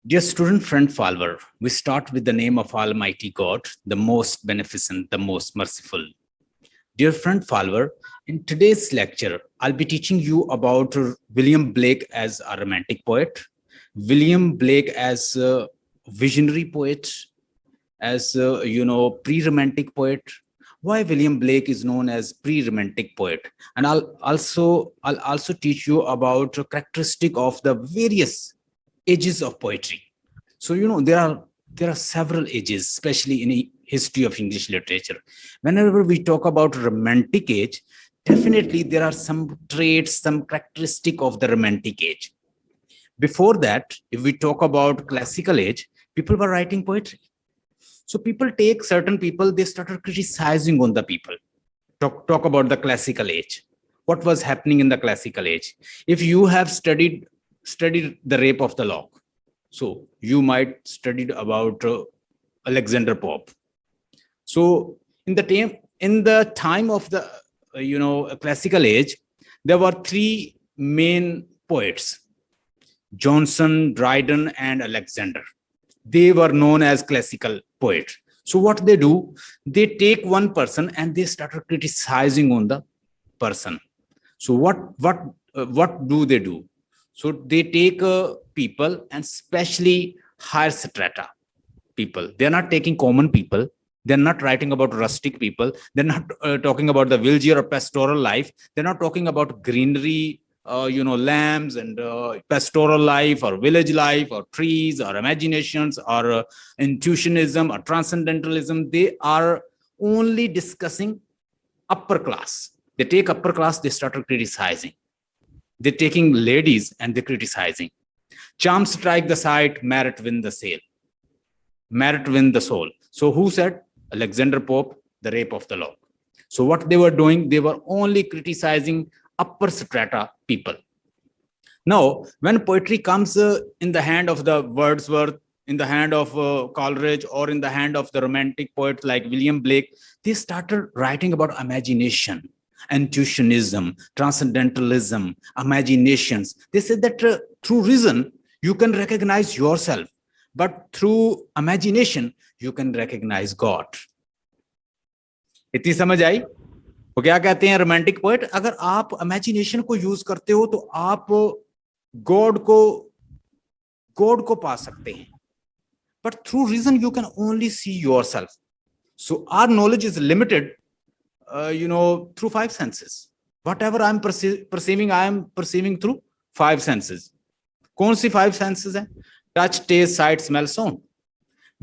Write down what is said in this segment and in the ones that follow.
Dear student friend follower, we start with the name of Almighty God, the most beneficent, the most merciful. Dear friend follower, in today's lecture, I'll be teaching you about William Blake as a romantic poet, William Blake as a visionary poet, as pre-romantic poet. Why William Blake is known as pre-romantic poet, and I'll also teach you about a characteristic of the various ages of poetry. So there are several ages, especially in history of English literature. Whenever we talk about romantic age, definitely there are some traits, some characteristic of the romantic age. Before that, if we talk about classical age, people were writing poetry. So people take certain people, they started criticizing on the people. Talk about the classical age. What was happening in the classical age? If you have studied the rape of the lock, so you might studied about Alexander Pope. So in the time of the classical age, there were three main poets: Johnson, Dryden, and Alexander. They were known as classical poets. So what they do, they take one person and they started criticizing on the person. So what do they do? So they take people, and especially higher strata people. They're not taking common people. They're not writing about rustic people. They're not talking about the villager or pastoral life. They're not talking about greenery, lambs and pastoral life or village life or trees or imaginations or intuitionism or transcendentalism. They are only discussing upper class. They take upper class, they started criticizing. They're taking ladies and they're criticizing. Charm strike the sight, merit win the sale. Merit win the soul. So who said? Alexander Pope, the rape of the lock. So what they were doing, they were only criticizing upper strata people. Now, when poetry comes in the hand of the Wordsworth, in the hand of Coleridge, or in the hand of the romantic poets like William Blake, they started writing about imagination, intuitionism, transcendentalism, imaginations. They said that through reason, you can recognize yourself, but through imagination, you can recognize God. इतनी समझ आई? वो क्या कहते हैं romantic poet, अगर आप imagination को use करते हो तो आप गॉड को पा सकते हैं, but through reason you can only see yourself. So our knowledge is limited through five senses. Whatever I'm perceiving, I am perceiving through five senses. कौन सी five senses है? Touch, taste, sight, smell, sound.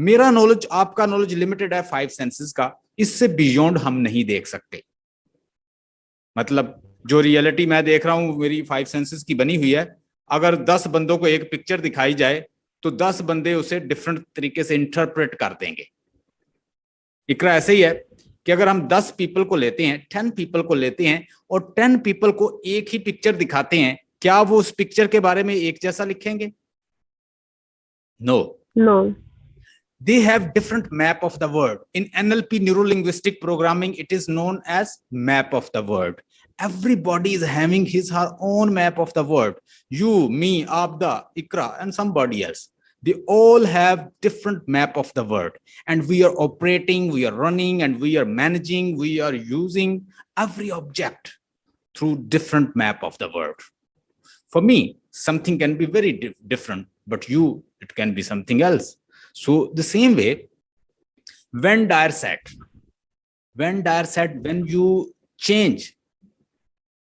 मेरा knowledge, आपका knowledge limited है five senses का. इससे beyond हम नहीं देख सकते. मतलब जो रियलिटी मैं देख रहा हूं मेरी फाइव सेंसेस की बनी हुई है, अगर 10 बंदों को एक पिक्चर दिखाई जाए तो 10 बंदे उसे डिफरेंट तरीके से इंटरप्रेट कर देंगे. इकरा ऐसे ही है कि अगर हम 10 पीपल को लेते हैं, 10 पीपल को लेते हैं और 10 पीपल को एक ही पिक्चर दिखाते हैं, क्या वो उस पिक्चर के बारे में एक जैसा लिखेंगे? No. They have different map of the word. In NLP, neuro-linguistic programming, it is known as map of the word. Everybody is having his her own map of the word. You, me, Abda, Ikra, and somebody else. They all have different map of the word. And we are operating, we are running, and we are managing, we are using every object through different map of the word. For me, something can be very different, but you, it can be something else. So the same way, when Dyer said, when you change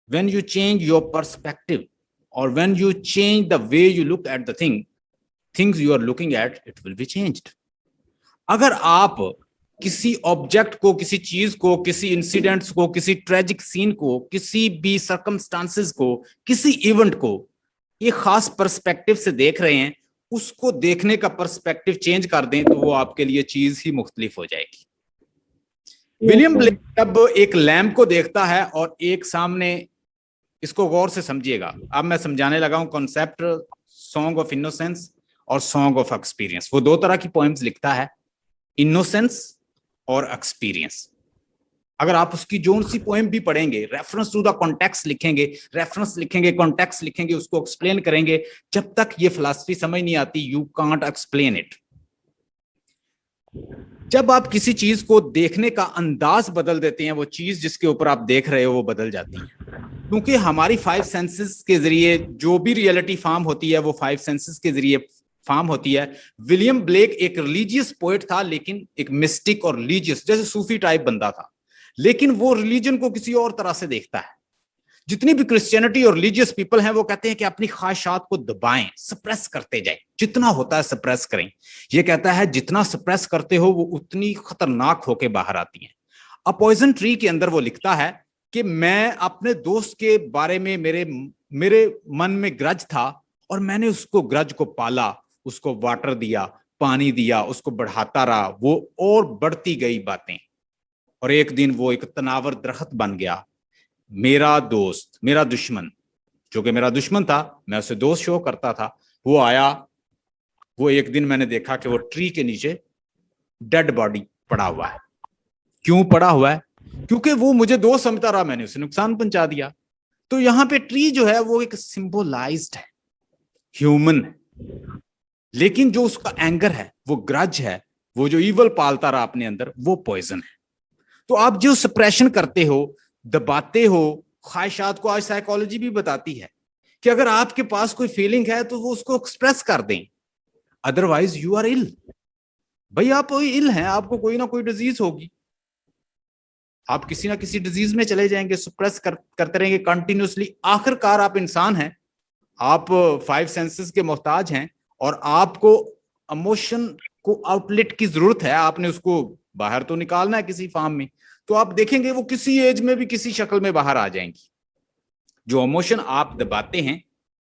your perspective, or when you change the way you look at the things you are looking at, it will be changed. अगर आप किसी object को, किसी चीज को, किसी incidents को, किसी ट्रेजिक सीन को, किसी भी सर्कमस्टांसेस को, किसी इवेंट को एक खास पर्सपेक्टिव से देख रहे हैं, उसको देखने का पर्सपेक्टिव चेंज कर दें तो वो आपके लिए चीज ही मुख्तलिफ हो जाएगी. विलियम ब्लेक जब एक लैम्प को देखता है और एक सामने, इसको गौर से समझिएगा, अब मैं समझाने लगा हूं कॉन्सेप्ट सॉन्ग ऑफ इनोसेंस और सॉन्ग ऑफ एक्सपीरियंस. वो दो तरह की पोएम्स लिखता है, इनोसेंस और एक्सपीरियंस. अगर आप उसकी जोन सी पोएम भी पढ़ेंगे, रेफरेंस टू द कॉन्टेक्स्ट लिखेंगे, रेफरेंस लिखेंगे, कॉन्टेक्स्ट लिखेंगे, उसको एक्सप्लेन करेंगे, जब तक ये फिलॉसफी समझ नहीं आती यू कांट एक्सप्लेन इट। जब आप किसी चीज को देखने का अंदाज बदल देते हैं, वो चीज जिसके ऊपर आप देख रहे हो वो बदल जाती है, क्योंकि हमारी फाइव सेंसेस के जरिए जो भी रियलिटी फॉर्म होती है वो फाइव सेंसेस के जरिए फॉर्म होती है। विलियम ब्लेक एक रिलीजियस पोएट था, लेकिन एक मिस्टिक और रिलीजियस जैसे सूफी टाइप बंदा था, लेकिन वो रिलीजन को किसी और तरह से देखता है। जितनी भी क्रिश्चियनिटी और रिलीजियस पीपल हैं वो कहते हैं कि अपनी ख्वाहिशात को दबाएं, सप्रेस करते जाएं, जितना होता है सप्रेस करें। ये कहता है जितना सप्रेस करते हो वो उतनी खतरनाक होके बाहर आती हैं। अ पॉइजन ट्री के अंदर वो लिखता है कि मैं अपने दोस्त के बारे में मेरे मन में ग्रज था और मैंने उसको ग्रज को पाला, उसको वाटर दिया, पानी दिया, उसको बढ़ाता रहा, वो और बढ़ती गई बातें, और एक दिन वो एक तनावर दरख्त बन गया। मेरा दोस्त, मेरा दुश्मन, जो कि मेरा दुश्मन था, मैं उसे दोस्त शो करता था, वो आया। वो एक दिन मैंने देखा कि वो ट्री के नीचे डेड बॉडी पड़ा हुआ है। क्यों पड़ा हुआ है? क्योंकि वो मुझे दोस्त समझता रहा, मैंने उसे नुकसान पहुंचा दिया। तो यहाँ पे ट्री जो है वो एक सिंबलाइज्ड है, ह्यूमन है, लेकिन जो उसका एंगर है, वो ग्रज है, वो जो ईवल पालता रहा अपने अंदर, वो पॉइजन है। तो आप जो सप्रेशन करते हो, दबाते हो ख्वाहिशात को, आज साइकोलॉजी भी बताती है कि अगर आपके पास कोई फीलिंग है तो वो उसको एक्सप्रेस कर दें, अदरवाइज यू आर इल। भाई आप कोई इल हैं, आपको कोई ना कोई डिजीज होगी, आप किसी ना किसी डिजीज में चले जाएंगे, सप्रेस करते रहेंगे कंटिन्यूसली। आखिरकार आप इंसान हैं, आप फाइव सेंसेस के मोहताज हैं, और आपको इमोशन को आउटलेट की जरूरत है। आपने उसको बाहर तो निकालना है किसी फॉर्म में, तो आप देखेंगे वो किसी एज में भी किसी शक्ल में बाहर आ जाएंगी। जो इमोशन आप दबाते हैं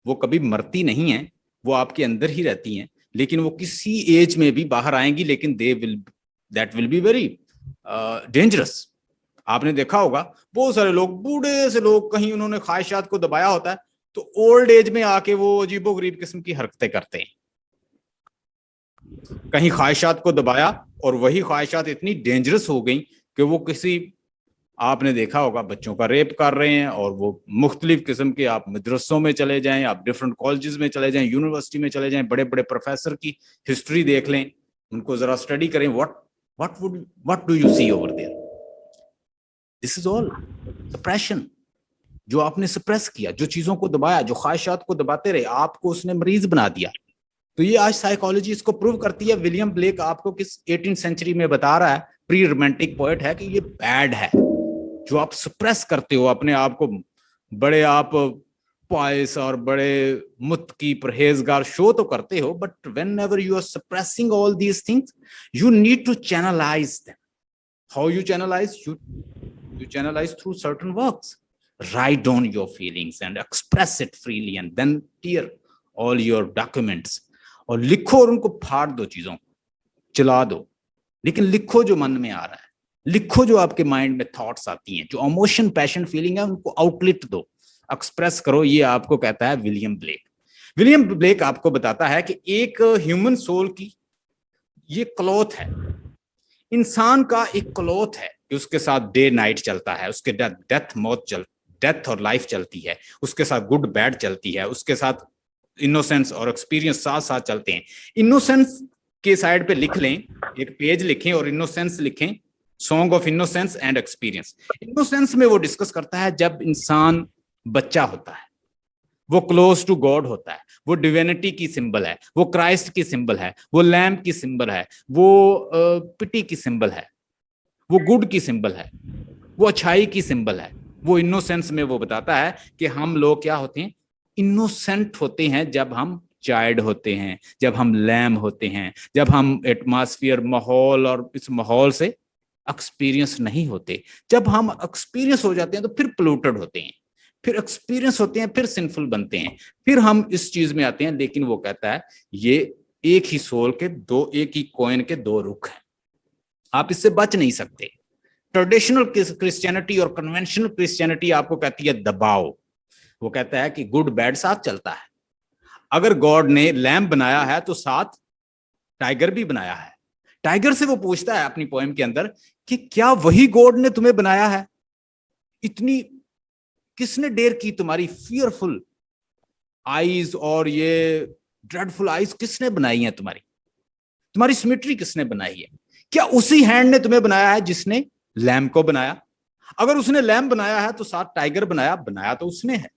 वो कभी मरती नहीं है, वो आपके अंदर ही रहती हैं, लेकिन वो किसी एज में भी बाहर आएंगी, लेकिन that will be very dangerous. आपने देखा होगा बहुत सारे लोग, बूढ़े से लोग, कहीं उन्होंने ख्वाहिशात को दबाया होता है तो ओल्ड एज में आके वो अजीबोगरीब किस्म की हरकतें करते हैं। कहीं ख्वाहिशात को दबाया और वही ख्वाहिशात इतनी डेंजरस हो गई कि वो किसी, आपने देखा होगा बच्चों का रेप कर रहे हैं, और वो मुख्तलिफ किस्म के, आप मदरसों में चले जाएं, आप डिफरेंट कॉलेजेस में चले जाएं, यूनिवर्सिटी में चले जाएं, बड़े बड़े प्रोफेसर की हिस्ट्री देख लें, उनको जरा स्टडी करें, what do you see over there? This is all suppression. जो आपने सप्रेस किया, जो चीजों को दबाया, जो ख्वाहिशात को दबाते रहे, आपको उसने मरीज बना दिया। तो ये आज साइकोलॉजी इसको प्रूव करती है। विलियम ब्लेक आपको किस 18th सेंचुरी में बता रहा है, प्री रोमांटिक पोएट है, कि ये बैड है जो आप सप्रेस करते हो अपने आप को। बड़े आप पायस और बड़े मुत्की परहेजगार शो तो करते हो, but whenever you are suppressing all these things, you need to channelize them. How you channelize? you channelize through certain works. Write down your feelings and express it freely, and then tear all your documents. और लिखो और उनको फाड़ दो, चीजों को चला दो, लेकिन लिखो जो मन में आ रहा है, लिखो जो आपके माइंड में थॉट्स आती हैं, जो इमोशन, पैशन, फीलिंग है, उनको आउटलेट दो, एक्सप्रेस करो। ये आपको कहता है विलियम ब्लेक। विलियम ब्लेक आपको बताता है कि एक ह्यूमन सोल की ये क्लॉथ है, इंसान का एक क्लॉथ है कि उसके साथ डे नाइट चलता है, उसके डेथ और लाइफ चलती है, उसके साथ गुड बैड चलती है, उसके साथ इनोसेंस और एक्सपीरियंस साथ साथ चलते हैं। इनोसेंस के साइड पे लिख लें, एक पेज लिखें और इनोसेंस लिखें, song of innocence and experience. Innocence में वो डिस्कस करता है जब इंसान बच्चा होता है, वो क्लोज टू गॉड होता है, वो डिविनिटी की सिंबल है, वो क्राइस्ट की सिंबल है, वो लैम्प की सिंबल है, वो पिटी की सिंबल है, वो गुड की सिंबल है, वो अच्छाई की सिंबल है। वो इनोसेंस में वो बताता है कि हम लोग क्या होते हैं, इनोसेंट होते हैं जब हम चाइल्ड होते हैं, जब हम लैम होते हैं, जब हम एटमॉस्फेयर, माहौल और इस माहौल से एक्सपीरियंस नहीं होते। जब हम एक्सपीरियंस हो जाते हैं तो फिर पोल्यूटेड होते हैं, फिर एक्सपीरियंस होते हैं, फिर सिंफुल बनते हैं, फिर हम इस चीज में आते हैं। लेकिन वो कहता है ये एक ही सोल के दो, एक ही कॉइन के दो रुख हैं, आप इससे बच नहीं सकते। ट्रेडिशनल क्रिश्चियनिटी और कन्वेंशनल क्रिश्चियनिटी आपको कहती है दबाओ। वो कहता है कि गुड बैड साथ चलता है। अगर गॉड ने लैम्प बनाया है तो साथ टाइगर भी बनाया है। टाइगर से वो पूछता है अपनी पोएम के अंदर कि क्या वही गॉड ने तुम्हें बनाया है? इतनी किसने डेयर की तुम्हारी फियरफुल आईज और ये ड्रेडफुल आईज किसने बनाई है? तुम्हारी सिमेट्री किसने बनाई है? क्या उसी हैंड ने तुम्हें बनाया है जिसने लैम्ब को बनाया? अगर उसने लैम्ब बनाया है तो साथ टाइगर बनाया तो उसने है।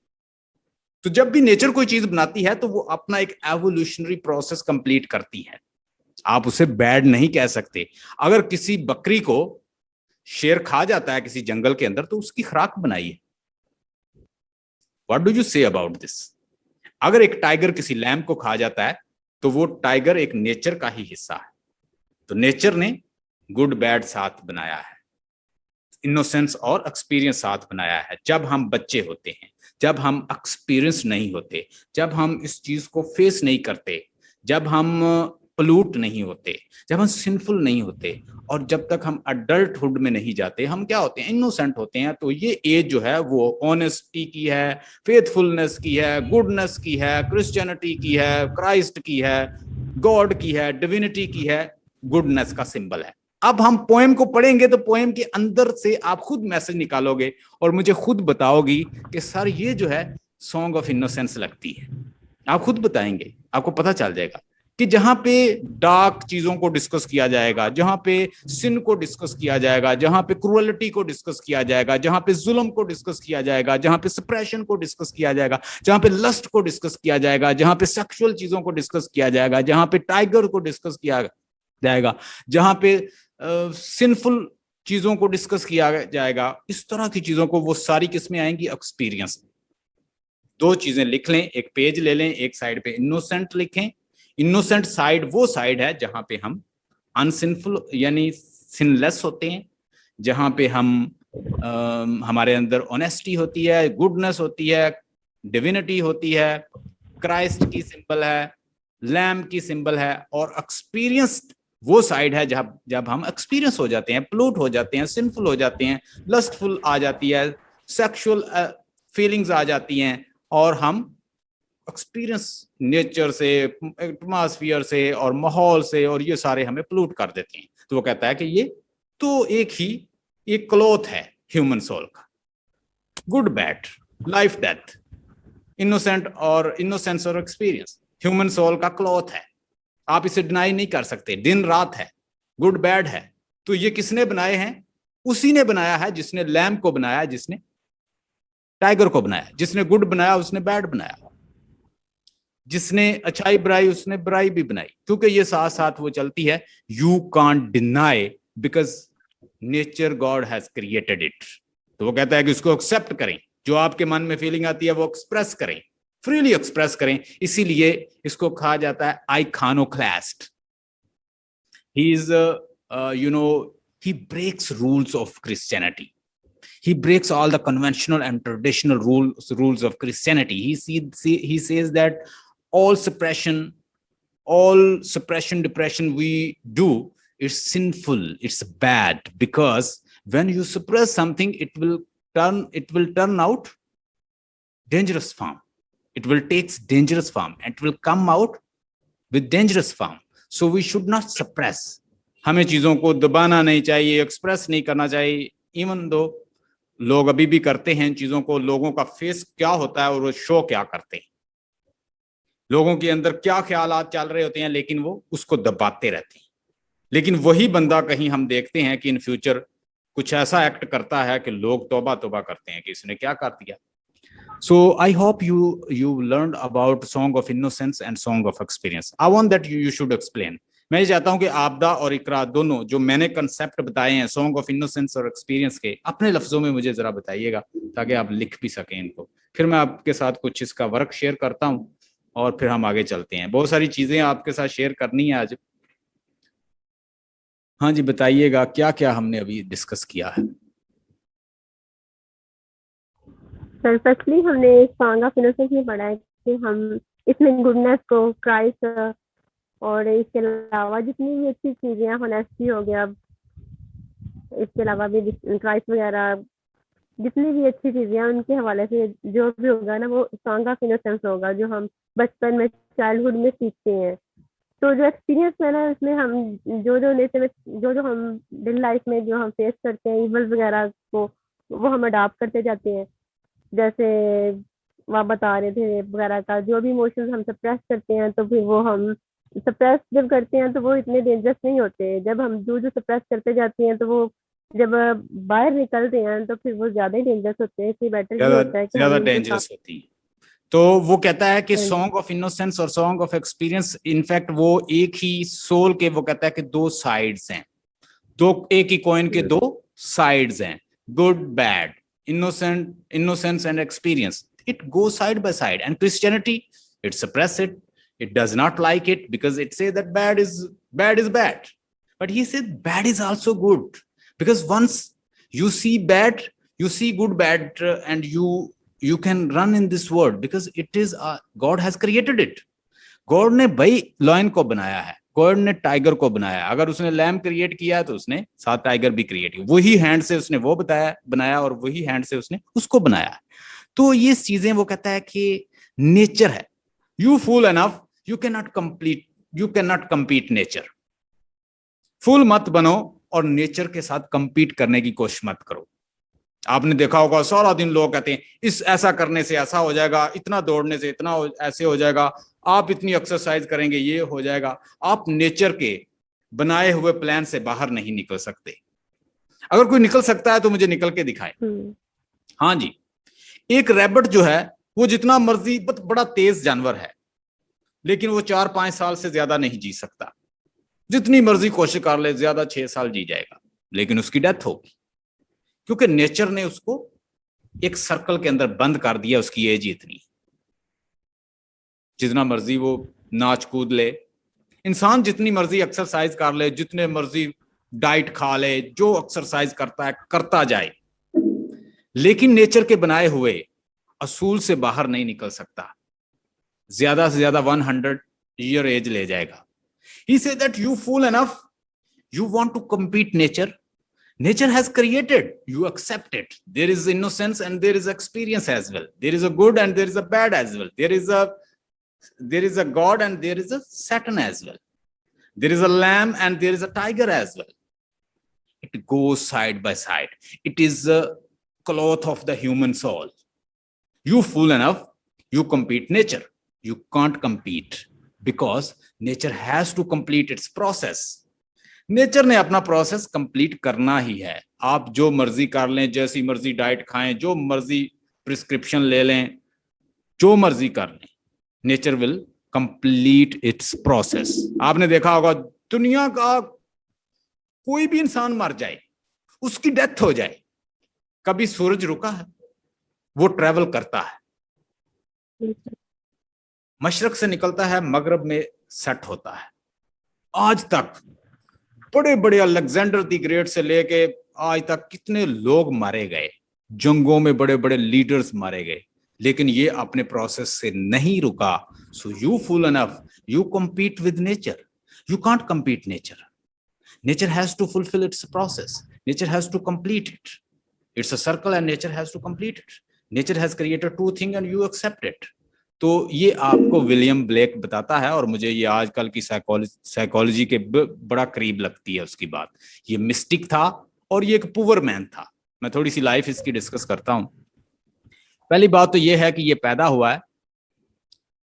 तो जब भी नेचर कोई चीज बनाती है तो वो अपना एक एवोल्यूशनरी प्रोसेस कंप्लीट करती है। आप उसे बैड नहीं कह सकते। अगर किसी बकरी को शेर खा जाता है किसी जंगल के अंदर तो उसकी खुराक बनाई है। What do you say about this? अगर एक टाइगर किसी लैम्ब को खा जाता है तो वो टाइगर एक नेचर का ही हिस्सा है। तो नेचर ने गुड बैड साथ बनाया है, इनोसेंस और एक्सपीरियंस साथ बनाया है। जब हम बच्चे होते हैं, जब हम एक्सपीरियंस नहीं होते, जब हम इस चीज को फेस नहीं करते, जब हम पोल्यूट नहीं होते, जब हम सिंफुल नहीं होते, और जब तक हम अडल्टहुड में नहीं जाते, हम क्या होते हैं? इनोसेंट होते हैं। तो ये एज जो है वो ऑनेस्टी की है, फेथफुलनेस की है, गुडनेस की है, क्रिश्चियनिटी की है, क्राइस्ट की है, गॉड की है, डिविनिटी की है, गुडनेस का सिंबल है। अब हम पोएम को पढ़ेंगे तो पोएम के अंदर से आप खुद मैसेज निकालोगे और मुझे खुद बताओगी कि सर ये जो है सॉन्ग ऑफ इनोसेंस लगती है। आप खुद बताएंगे, आपको पता चल जाएगा कि जहां पे डार्क चीजों को डिस्कस किया जाएगा, जहां पे सिन को डिस्कस किया जाएगा, जहां पे क्रूअलिटी को डिस्कस किया जाएगा, जहां पे जुल्म को डिस्कस किया जाएगा, जहां पे सप्रेशन को डिस्कस किया जाएगा, जहां पे लस्ट को डिस्कस किया जाएगा, जहां पे सेक्सुअल चीजों को डिस्कस किया जाएगा, जहां पे टाइगर को डिस्कस किया जाएगा, जहां पे सिंफुल चीजों को डिस्कस किया जाएगा, इस तरह की चीजों को वो सारी किसमें आएंगी? एक्सपीरियंस। दो चीजें लिख लें, एक पेज ले लें, एक साइड पे इनोसेंट लिखें। इनोसेंट साइड वो साइड है जहां पे हम अनसिनफुल यानी सिनलेस होते हैं, जहां पे हम हमारे अंदर ऑनेस्टी होती है, गुडनेस होती है, डिविनिटी होती है, क्राइस्ट की सिंबल है, लैम्ब की सिंबल है। और एक्सपीरियंस वो साइड है जब हम एक्सपीरियंस हो जाते हैं, प्लूट हो जाते हैं, सिंफुल हो जाते हैं, लस्टफुल आ जाती है, सेक्सुअल फीलिंग्स आ जाती हैं, और हम एक्सपीरियंस नेचर से, एटमॉस्फेयर से और माहौल से, और ये सारे हमें प्लूट कर देते हैं। तो वो कहता है कि ये तो एक क्लॉथ है ह्यूमन सोल का, good bad, life death, innocence और एक्सपीरियंस ह्यूमन सोल का क्लॉथ है। आप इसे डिनाई नहीं कर सकते। दिन रात है, गुड बैड है। तो ये किसने बनाए हैं? उसी ने बनाया है जिसने लैम्ब को बनाया, जिसने टाइगर को बनाया, जिसने गुड बनाया उसने बैड बनाया, जिसने अच्छाई बुराई उसने बुराई भी बनाई, क्योंकि ये साथ साथ वो चलती है। You can't deny because nature God has created it. तो वो कहता है कि उसको एक्सेप्ट करें, जो आपके मन में फीलिंग आती है वो एक्सप्रेस करें, फ्रीली एक्सप्रेस करें। इसीलिए इसको कहा जाता है iconoclast. He is he breaks rules of Christianity. He breaks all the conventional and traditional rules of Christianity. He says that all suppression, depression we do, it's sinful, it's bad, because when you suppress something, it will turn out dangerous form. It will take dangerous form and it will come out with dangerous form. So we should not suppress. हमें चीजों को दबाना नहीं चाहिए, express नहीं करना चाहिए। Even though लोग अभी भी करते हैं चीजों को, लोगों का फेस क्या होता है और वो शो क्या करते हैं, लोगों के अंदर क्या ख्यालात चल रहे होते हैं, लेकिन वो उसको दबाते रहते हैं। लेकिन वही बंदा कहीं हम देखते हैं कि इन फ्यूचर कुछ ऐसा एक्ट करता है कि लोग तौबा तौबा करते हैं कि इसने क्या कर दिया। So I hope you learned about Song of Innocence and Song of Experience. I want that you should explain. मैं ये चाहता हूं कि आपदा और इकरा दोनों जो मैंने कंसेप्ट बताए हैं सॉन्ग ऑफ इनोसेंस और एक्सपीरियंस के, अपने लफ्जों में मुझे जरा बताइएगा ताकि आप लिख भी सकें इनको। फिर मैं आपके साथ कुछ इसका वर्क शेयर करता हूं और फिर हम आगे चलते हैं। बहुत सारी चीजें आपके साथ शेयर करनी है आज। हाँ जी, बताइएगा क्या क्या हमने अभी डिस्कस किया है। सर फर्स्टली हमने सॉन्ग ऑफ इनोसेंस में पढ़ा है कि हम इसमें गुडनेस को, क्राइस्ट और इसके अलावा जितनी भी अच्छी चीजें, होनेस्टी हो गया, इसके अलावा भी क्राइस्ट वगैरह, जितनी भी अच्छी चीजें हैं उनके हवाले से जो भी होगा ना वो सॉन्ग ऑफ इनोसेंस होगा, जो हम बचपन में चाइल्डहुड में सीखते हैं। तो जो एक्सपीरियंस है ना, इसमें हम जो जो नेचर में जो हम डेली लाइफ में जो हम फेस करते हैं इवल वगैरह को, वो हम अडॉप्ट करते जाते हैं। जैसे वहाँ बता रहे थे वगैरह का, जो भी इमोशंस हम सप्रेस करते हैं तो फिर वो हम सप्रेस जब करते हैं तो वो इतने डेंजरस नहीं होते। जब हम जो जो सप्रेस करते जाते हैं तो वो जब बाहर निकलते हैं तो फिर वो ज्यादा ही डेंजरस होते हैं। इसलिए बेटर ये ज्यादा होता है कि हम ज्यादा इनको डेंजरस होती है। तो वो कहता है कि हाँ सॉन्ग ऑफ इनोसेंस और सॉन्ग ऑफ एक्सपीरियंस इनफैक्ट वो एक ही सोल के, वो कहता है कि दो साइड्स हैं, दो एक ही कॉइन के दो साइड्स हैं, good bad, innocent innocence and experience, it go side by side. And Christianity, it suppress it, it does not like it because it says that bad is bad, but he said bad is also good, because once you see bad, you see good bad, and you can run in this world because it is God has created it. God ने भाई lion को बनाया है, God ने tiger को बनाया है। अगर उसने लैम क्रिएट किया है तो उसने साथ टाइगर भी क्रिएट किया, वही हैंड से उसने वो बनाया और वही हैंड से उसने उसको बनाया है। तो ये चीजें वो कहता है कि नेचर है। You fool enough, you can not compete nature. Fool मत बनो और नेचर के साथ कंपीट करने की कोशिश मत करो। आपने देखा होगा सारा दिन लोग कहते हैं इस ऐसा करने से ऐसा हो जाएगा, इतना दौड़ने से इतना ऐसे हो जाएगा, आप इतनी एक्सरसाइज करेंगे ये हो जाएगा। आप नेचर के बनाए हुए प्लान से बाहर नहीं निकल सकते। अगर कोई निकल सकता है तो मुझे निकल के दिखाए। हाँ जी, एक रैबिट जो है वो जितना मर्जी, बड़ा तेज जानवर है, लेकिन वो 4-5 साल से ज्यादा नहीं जी सकता। जितनी मर्जी कोशिश कर ले, ज्यादा 6 साल जी जाएगा, लेकिन उसकी डेथ होगी, क्योंकि नेचर ने उसको एक सर्कल के अंदर बंद कर दिया। उसकी एज इतनी, जितना मर्जी वो नाच कूद ले, इंसान जितनी मर्जी एक्सरसाइज कर ले, जितने मर्जी डाइट खा ले, जो एक्सरसाइज करता है करता जाए, लेकिन नेचर के बनाए हुए असूल से बाहर नहीं निकल सकता। ज्यादा से ज्यादा 100 ईयर एज ले जाएगा। He said that you fool enough, you want to compete nature. Nature has created, you accept it. There is innocence and there is experience as well. There is a good and there is a bad as well. There is a God and there is a Satan as well. There is a lamb and there is a tiger as well. It goes side by side. It is the cloth of the human soul. You fool enough, you compete nature. You can't compete because nature has to complete its process. Nature ने अपना process complete करना ही है। आप जो मर्जी कर लें, जैसी मर्जी डाइट खाएं, जो मर्जी प्रिस्क्रिप्शन ले लें, जो मर्जी कर लें, nature will complete it's process. आपने देखा होगा दुनिया का कोई भी इंसान मर जाए, उसकी डेथ हो जाए, कभी सूरज रुका है? वो ट्रेवल करता है, मशरक से निकलता है, मगरब में सेट होता है। आज तक बड़े बड़े अलेक्जेंडर द ग्रेट से लेके आज तक कितने लोग मारे गए, जंगों में बड़े बड़े लीडर्स मारे गए, लेकिन ये अपने प्रोसेस से नहीं रुका। So you fool enough, you compete with nature. You can't compete nature. Nature has to fulfill its process. Nature has to complete it. It's a circle and nature has to complete it. Nature has created two things and you accept it. तो ये आपको William Blake बताता है, और मुझे ये आजकल की साइकोलॉजी के बड़ा करीब लगती है उसकी बात। ये मिस्टिक था और ये एक पुअर मैन था। मैं थोड़ी सी लाइफ इसकी डिस्कस करता हूं। पहली बात तो ये है कि ये पैदा हुआ है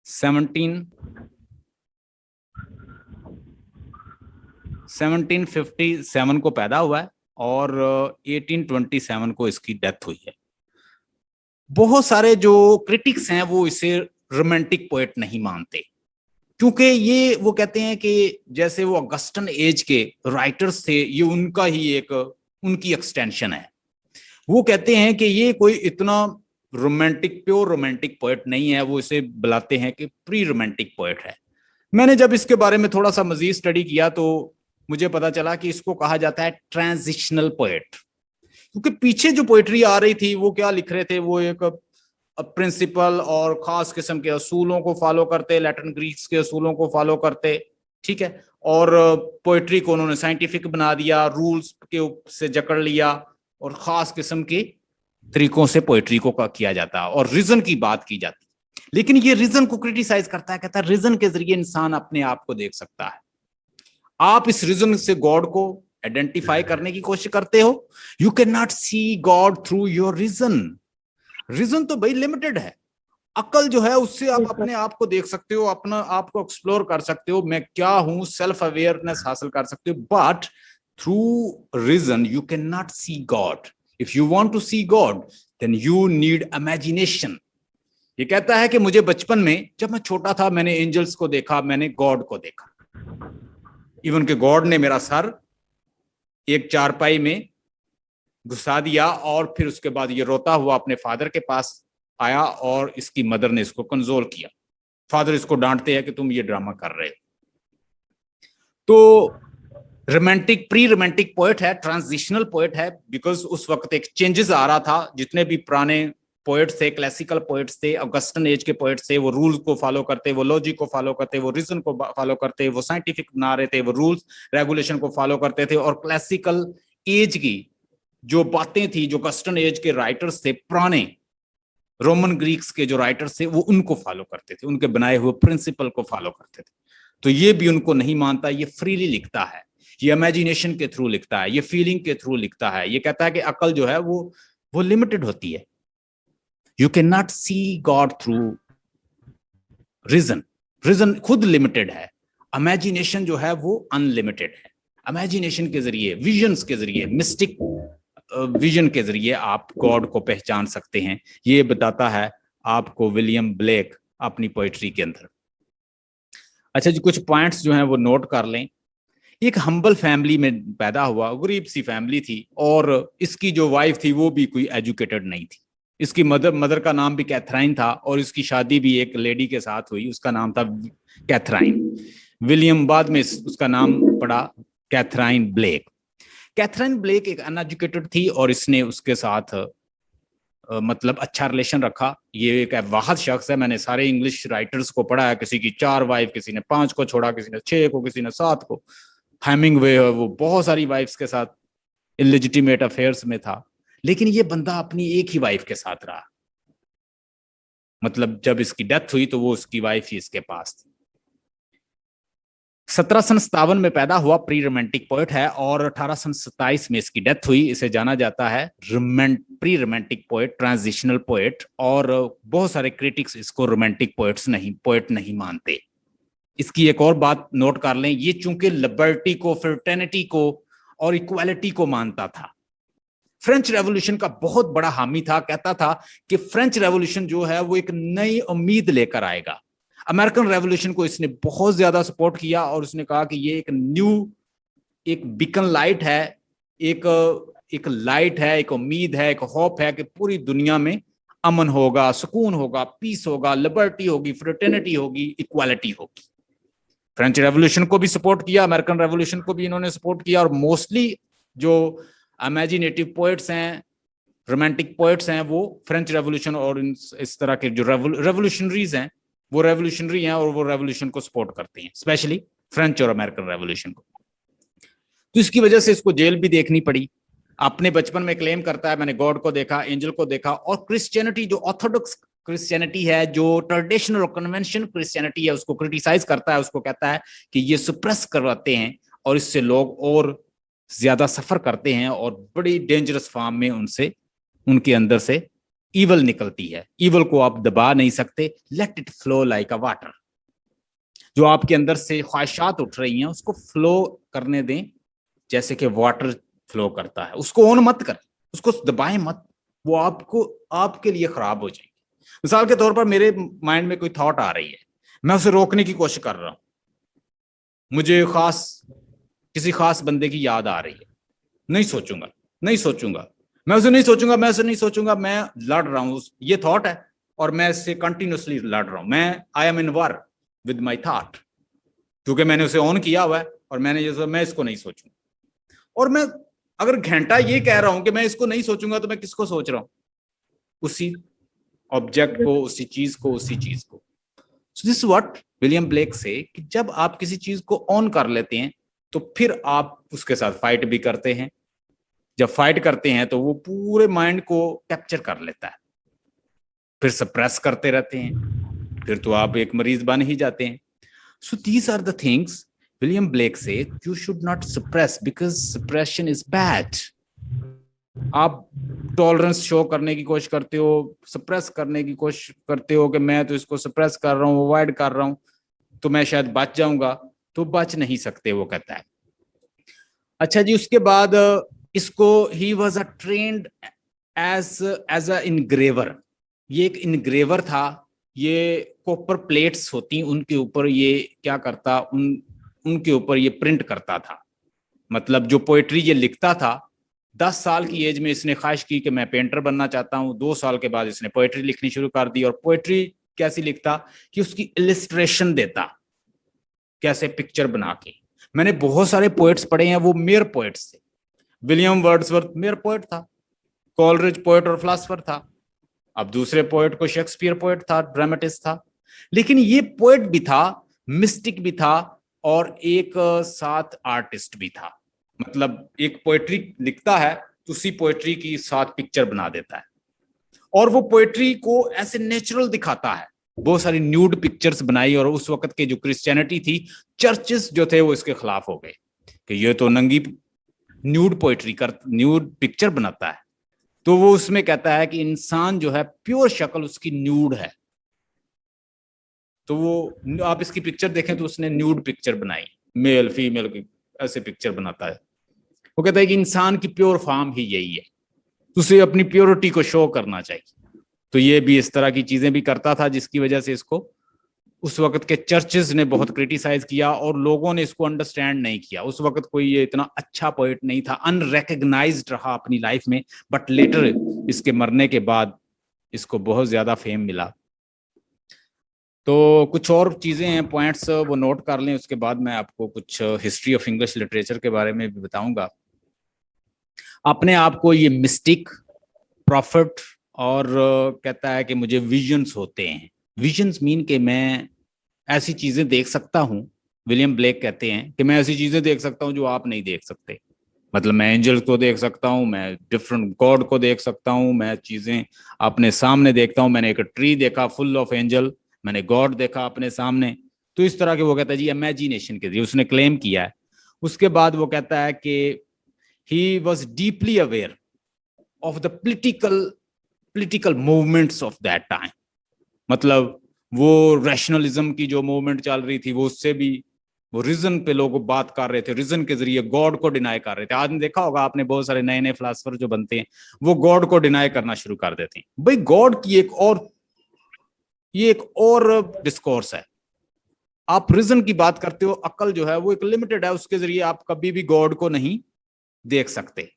1757 को पैदा हुआ है और 1827 को इसकी डेथ हुई है। बहुत सारे जो क्रिटिक्स हैं वो इसे रोमांटिक पोएट नहीं मानते, क्योंकि ये वो कहते हैं कि जैसे वो ऑगस्टन एज के राइटर्स थे, ये उनका ही एक उनकी एक्सटेंशन है। वो कहते हैं कि ये कोई इतना रोमांटिक प्योर रोमांटिक पोएट नहीं है, वो इसे बुलाते हैं कि प्री रोमांटिक पोएट है। मैंने जब इसके बारे में थोड़ा सा मजीद स्टडी किया तो मुझे पता चला कि इसको कहा जाता है ट्रांजिशनल पोएट, क्योंकि पीछे जो पोएट्री आ रही थी वो क्या लिख रहे थे, वो एक प्रिंसिपल और खास किस्म के असूलों को फॉलो करते, लैटिन ग्रीक्स के असूलों को फॉलो करते, ठीक है, और पोएट्री को उन्होंने साइंटिफिक बना दिया, रूल्स के से जकड़ लिया, और खास किस्म के तरीकों से पोएट्री को किया जाता और रीजन की बात की जाती। लेकिन ये रीजन को क्रिटिसाइज करता है, कहता है रीजन के जरिए इंसान अपने आप को देख सकता है। आप इस रीजन से गॉड को आइडेंटिफाई करने की कोशिश करते हो। You can not see God through your reason. Reason तो भाई लिमिटेड है। अकल जो है उससे आप अपने आप को देख सकते हो, अपना आप को एक्सप्लोर कर सकते हो, मैं क्या हूं, सेल्फ अवेयरनेस हासिल कर सकते हो, but through reason you can not see God. If you want to see God then you need imagination. ये कहता है कि मुझे बचपन में जब मैं छोटा था मैंने एंजल्स को देखा, मैंने गॉड को देखा, इवन के गॉड ने मेरा सर एक चारपाई में घुसा दिया और फिर उसके बाद ये रोता हुआ अपने फादर के पास आया और इसकी मदर ने इसको कंसोल किया। फादर इसको डांटते हैं कि तुम ये ड्रामा कर रहे हो। तो रोमांटिक प्री रोमांटिक पोएट है, ट्रांजिशनल पोएट है, बिकॉज उस वक्त एक चेंजेस आ रहा था। जितने भी पुराने पोएट्स थे, क्लासिकल पोएट्स थे, ऑगस्टन एज के पोएट्स थे, वो रूल्स को फॉलो करते, वो लॉजिक को फॉलो करते, वो रीजन को फॉलो करते, वो साइंटिफिक बना रहे थे, वो रूल्स रेगुलेशन को फॉलो करते थे। और क्लासिकल एज की जो बातें थी, जो ऑगस्टन एज के राइटर्स थे, पुराने रोमन ग्रीक्स के जो राइटर्स थे, वो उनको फॉलो करते थे, उनके बनाए हुए प्रिंसिपल को फॉलो करते थे। तो ये भी उनको नहीं मानता, ये फ्रीली लिखता है, ये इमेजिनेशन के थ्रू लिखता है, ये फीलिंग के थ्रू लिखता है। ये कहता है कि अकल जो है वो लिमिटेड होती है। You can not see God through reason. Reason खुद लिमिटेड है, इमेजिनेशन जो है वो अनलिमिटेड है। इमेजिनेशन के जरिए, विजन्स के जरिए, मिस्टिक विजन के जरिए आप गॉड को पहचान सकते हैं। ये बताता है आपको विलियम ब्लेक अपनी पोइट्री के अंदर। अच्छा जी, कुछ पॉइंट्स जो हैं वो नोट कर लें। एक हम्बल फैमिली में पैदा हुआ, गरीब सी फैमिली थी, और इसकी जो वाइफ थी वो भी कोई एजुकेटेड नहीं थी। इसकी मदर का नाम भी कैथराइन था और इसकी शादी भी एक लेडी के साथ हुई, उसका नाम था कैथराइन। विलियम बाद में उसका नाम पड़ा कैथराइन ब्लेक। कैथरीन ब्लेक एक अनएजुकेटेड थी और इसने उसके साथ मतलब अच्छा रिलेशन रखा। ये एक वाहद शख्स है, मैंने सारे इंग्लिश राइटर्स को पढ़ा है, किसी की 4 वाइफ, किसी ने 5 को छोड़ा, किसी ने 6 को, किसी ने 7 को। हेमिंगवे वो बहुत सारी वाइफ्स के साथ इलेजिटिमेट अफेयर्स में था, लेकिन ये बंदा अपनी एक ही वाइफ के साथ रहा। मतलब जब इसकी डेथ हुई तो वो उसकी वाइफ ही इसके पास थी। 1757 में पैदा हुआ, प्री रोमांटिक पोएट है, और 1827 में इसकी डेथ हुई। इसे जाना जाता है pre romantic poet, transitional poet, और बहुत सारे क्रिटिक्स इसको रोमांटिक पोएट नहीं मानते। इसकी एक और बात नोट कर लें, ये चूंकि लिबर्टी को, फ्रेटर्निटी को और इक्वालिटी को मानता था। फ्रेंच रेवोल्यूशन का बहुत बड़ा हामी था, कहता था कि फ्रेंच रेवोल्यूशन जो है वो एक नई उम्मीद लेकर आएगा। अमेरिकन रेवोल्यूशन को इसने बहुत ज्यादा सपोर्ट किया और उसने कहा कि ये एक बीकन लाइट है, एक लाइट है, एक उम्मीद है, एक होप है कि पूरी दुनिया में अमन होगा, सुकून होगा, पीस होगा, लिबर्टी होगी, फ्रेटर्निटी होगी, इक्वालिटी होगी। फ्रेंच रेवोल्यूशन को भी सपोर्ट किया, अमेरिकन रेवोल्यूशन को भी इन्होंने सपोर्ट किया, और मोस्टली जो इमेजिनेटिव पोएट्स हैं, रोमांटिक पोएट्स हैं, वो फ्रेंच रेवोल्यूशन और इस तरह के जो रेवोल्यूशनरीज हैं वो रेवोल्यूशनरी हैं और वो रेवोल्यूशन को सपोर्ट करते हैं, स्पेशली फ्रेंच और अमेरिकन रेवोल्यूशन को। तो इसकी वजह से इसको जेल भी देखनी पड़ी। अपने बचपन में क्लेम करता है मैंने गॉड को देखा, एंजल को देखा। और क्रिश्चियनिटी, जो ऑर्थोडॉक्स क्रिश्चियनिटी है, जो ट्रेडिशनल और कन्वेंशन क्रिश्चियनिटी है, उसको क्रिटिसाइज करता है। उसको कहता है कि ये सुप्रेस करवाते हैं और इससे लोग और ज्यादा सफर करते हैं और बड़ी डेंजरस फॉर्म में उनके अंदर से ईवल निकलती है। ईवल को आप दबा नहीं सकते, let it flow like a water. जो आपके अंदर से ख्वाहिशात उठ रही हैं उसको फ्लो करने दें, जैसे कि वाटर फ्लो करता है। उसको ऑन मत कर, उसको दबाएं मत, वो आपके लिए खराब हो जाएगी। मिसाल के तौर पर मेरे माइंड में कोई थॉट आ रही है, मैं उसे रोकने की कोशिश कर रहा हूं, मुझे किसी खास बंदे की याद आ रही है, नहीं सोचूंगा, मैं उसे नहीं सोचूंगा, मैं लड़ रहा हूं, ये थॉट है और मैं इससे कंटिन्यूसली लड़ रहा हूं। मैं I am in war with my thought, क्योंकि मैंने उसे ऑन किया हुआ है और मैं इसको नहीं सोचूंगा। और मैं अगर घंटा ये कह रहा हूं कि मैं इसको नहीं सोचूंगा, तो मैं किसको सोच रहा हूं? उसी ऑब्जेक्ट को, उसी चीज को। So this what William Blake से, कि जब आप किसी चीज को ऑन कर लेते हैं तो फिर आप उसके साथ फाइट भी करते हैं। जब फाइट करते हैं तो वो पूरे माइंड को कैप्चर कर लेता है, फिर सप्रेस करते रहते हैं, फिर तो आप एक मरीज बन ही जाते हैं। So these are the things William Blake से you should not suppress because suppression is bad. आप टॉलरेंस शो करने की कोशिश करते हो, सप्रेस करने की कोशिश करते हो कि मैं तो इसको सप्रेस कर रहा हूँ, अवॉइड कर रहा हूँ, तो मैं शायद बच जाऊंगा, तो बच नहीं सकते, वो कहता है। अच्छा जी, उसके बाद इसको he was a trained as a engraver. ये एक इनग्रेवर था। ये कॉपर प्लेट्स होती, उनके ऊपर ये क्या करता, उनके ऊपर ये प्रिंट करता था। मतलब जो पोएट्री ये लिखता था, 10 साल की एज में इसने ख्वाहिश की कि मैं पेंटर बनना चाहता हूँ। 2 साल के बाद इसने पोएट्री लिखनी शुरू कर दी। और पोएट्री कैसी लिखता कि उसकी इलिस्ट्रेशन देता, कैसे पिक्चर बना के। मैंने बहुत सारे पोएट्स पढ़े हैं, वो मेयर पोएट्स थे। विलियम वर्ड्सवर्थ मेयर पोएट था, कॉलरिज पोएट और फिलोसोफर था। अब दूसरे पोएट को शेक्सपियर पोएट था, ड्रामेटिस्ट था। लेकिन ये पोएट भी था, मिस्टिक भी था, और एक साथ आर्टिस्ट भी था। मतलब एक पोएट्री लिखता है तो उसी पोएट्री की साथ पिक्चर बना देता है, और वो पोएट्री को ऐसे नेचुरल दिखाता है। बहुत सारी न्यूड पिक्चर्स बनाई, और उस वक्त के जो क्रिश्चियनिटी थी, चर्चेस जो थे वो इसके खिलाफ हो गए कि ये तो नंगी न्यूड पोएट्री कर, न्यूड पिक्चर बनाता है। तो वो उसमें कहता है कि इंसान जो है प्योर शक्ल उसकी न्यूड है। तो वो आप इसकी पिक्चर देखें तो उसने न्यूड पिक्चर बनाई, मेल फीमेल की ऐसे पिक्चर बनाता है। वो कहता है कि इंसान की प्योर फॉर्म ही यही है, उसे अपनी प्योरिटी को शो करना चाहिए। तो ये भी इस तरह की चीजें भी करता था, जिसकी वजह से इसको उस वक्त के चर्चेस ने बहुत क्रिटिसाइज किया, और लोगों ने इसको अंडरस्टैंड नहीं किया। उस वक्त कोई ये इतना अच्छा पोएट नहीं था, अनरिकग्नाइज्ड रहा अपनी लाइफ में। बट लेटर इसके मरने के बाद इसको बहुत ज्यादा फेम मिला। तो कुछ और चीजें हैं, पॉइंट्स, वो नोट कर लें। उसके बाद मैं आपको कुछ हिस्ट्री ऑफ इंग्लिश लिटरेचर के बारे में भी बताऊंगा। अपने आप को ये मिस्टिक, प्रॉफिट, और कहता है कि मुझे विजन्स होते हैं। विजन्स मीन कि मैं ऐसी चीजें देख सकता हूं। विलियम ब्लेक कहते हैं कि मैं ऐसी चीजें देख सकता हूं जो आप नहीं देख सकते। मतलब मैं एंजल्स को देख सकता हूं, मैं डिफरेंट गॉड को देख सकता हूं, मैं चीजें अपने सामने देखता हूं। मैंने एक ट्री देखा फुल ऑफ एंजल, मैंने गॉड देखा अपने सामने। तो इस तरह के वो कहता है जी इमेजिनेशन के जरिए उसने क्लेम किया है। उसके बाद वो कहता है कि he was deeply aware of the political movements of that time. मतलब वो रैशनलिज्म की जो मूवमेंट चल रही थी, वो उससे भी, वो रीजन पे लोग बात कर रहे थे, रीजन के जरिए गॉड को डिनाई कर रहे थे। आज देखा होगा आपने, बहुत सारे नए नए फिलोसोफर जो बनते हैं वो गॉड को डिनाई करना शुरू कर देते हैं। भाई गॉड की ये एक और डिस्कोर्स है। आप रीजन की बात करते हो, अकल जो है वो एक लिमिटेड है, उसके जरिए आप कभी भी गॉड को नहीं देख सकते।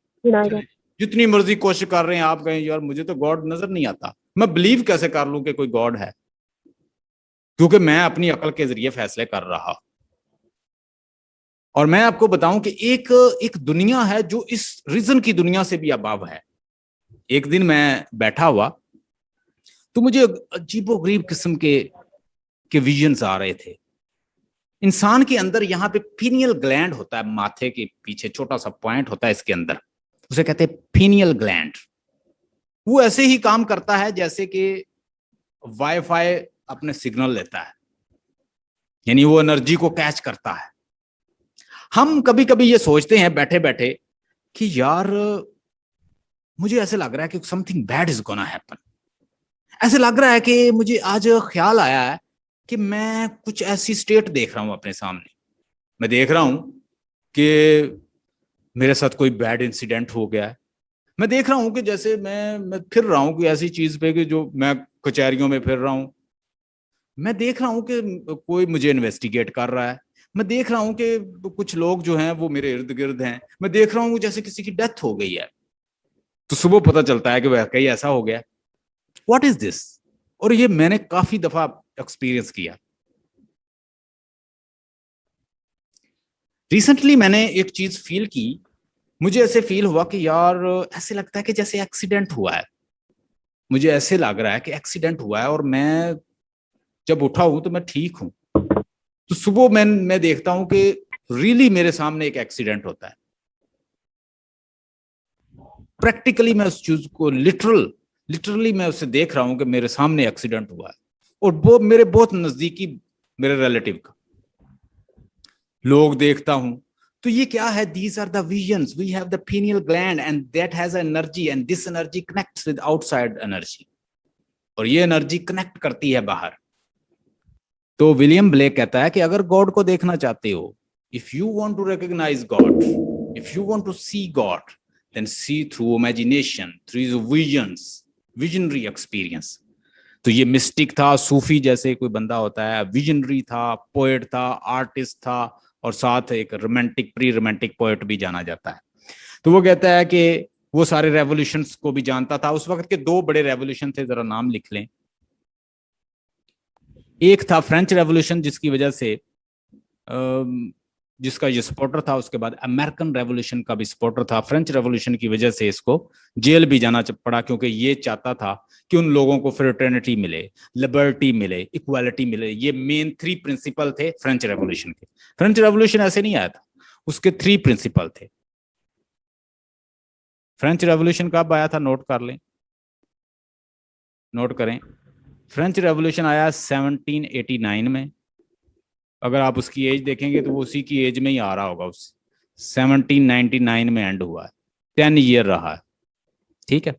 जितनी मर्जी कोशिश कर रहे हैं आप, कहें यार मुझे तो गॉड नजर नहीं आता, मैं बिलीव कैसे कर लूं कि कोई गॉड है, क्योंकि मैं अपनी अकल के जरिए फैसले कर रहा। और मैं आपको बताऊं कि एक दुनिया है जो इस रीजन की दुनिया से भी अबाव है। एक दिन मैं बैठा हुआ तो मुझे अजीबोगरीब किस्म के विजन्स आ रहे थे। इंसान के अंदर यहाँ पे पीनियल ग्लैंड होता है, माथे के पीछे छोटा सा पॉइंट होता है इसके अंदर, उसे कहते हैं पीनियल ग्लैंड। वो ऐसे ही काम करता है जैसे कि वाईफाई अपने सिग्नल लेता है, यानी वो एनर्जी को कैच करता है। हम कभी कभी ये सोचते हैं बैठे बैठे कि यार मुझे ऐसे लग रहा है कि something bad is gonna happen. ऐसे लग रहा है कि मुझे आज ख्याल आया है कि मैं कुछ ऐसी स्टेट देख रहा हूं अपने सामने। मैं देख रहा हूं कि मेरे साथ कोई बैड इंसिडेंट हो गया है। मैं देख रहा हूं कि जैसे मैं फिर रहा हूं कि ऐसी चीज पे कि जो मैं कचहरियों में फिर रहा हूं। मैं देख रहा हूं कि कोई मुझे इन्वेस्टिगेट कर रहा है। मैं देख रहा हूं कि कुछ लोग जो हैं वो मेरे इर्द गिर्द हैं। मैं देख रहा हूं जैसे किसी की डेथ हो गई है। तो सुबह पता चलता है कि वह कहीं ऐसा हो गया। What is this? और ये मैंने काफी दफा एक्सपीरियंस किया। रिसेंटली मैंने एक चीज फील की। मुझे ऐसे फील हुआ कि यार ऐसे लगता है कि जैसे एक्सीडेंट हुआ है। मुझे ऐसे लग रहा है कि एक्सीडेंट हुआ है, और मैं जब उठा हूं तो मैं ठीक हूं। तो सुबह मैं देखता हूं कि रियली मेरे सामने एक एक्सीडेंट होता है। प्रैक्टिकली मैं उस चीज को लिटरली मैं उसे देख रहा हूं कि मेरे सामने एक्सीडेंट हुआ है। और वो मेरे बहुत नजदीकी मेरे रिलेटिव का लोग देखता हूं, तो ये क्या है? These are the visions. We have the pineal gland and that has energy and this energy connects with outside energy, और ये एनर्जी कनेक्ट करती है बाहर। तो विलियम ब्लेक कहता है कि अगर गॉड को देखना चाहते हो, if you want to recognize God, if you want to see God, then see through imagination, through visions, visionary experience. तो ये मिस्टिक था, सूफी जैसे कोई बंदा होता है, विजनरी था, पोएट था, आर्टिस्ट था, और साथ एक रोमांटिक, प्री रोमांटिक पोएट भी जाना जाता है। तो वो कहता है कि वो सारे रेवोल्यूशंस को भी जानता था। उस वक्त के दो बड़े रेवोल्यूशन थे, जरा नाम लिख लें। एक था फ्रेंच रेवोल्यूशन, जिसकी वजह से जिसका ये सपोर्टर था। उसके बाद अमेरिकन रेवोल्यूशन का भी सपोर्टर था। फ्रेंच रेवोल्यूशन की वजह से इसको जेल भी जाना पड़ा, क्योंकि ये चाहता था कि उन लोगों को फ्रेटर्निटी मिले, लिबर्टी मिले, इक्वालिटी मिले। ये मेन 3 प्रिंसिपल थे फ्रेंच रेवोल्यूशन के। फ्रेंच रेवोल्यूशन ऐसे नहीं आया था, उसके 3 प्रिंसिपल थे। फ्रेंच रेवोल्यूशन कब आया था? नोट कर लें, नोट करें। फ्रेंच रेवोल्यूशन आया 1789 में। अगर आप उसकी एज देखेंगे तो वो उसी की एज में ही आ रहा होगा। उस 1799 में एंड हुआ है, 10 ईयर रहा है, ठीक है।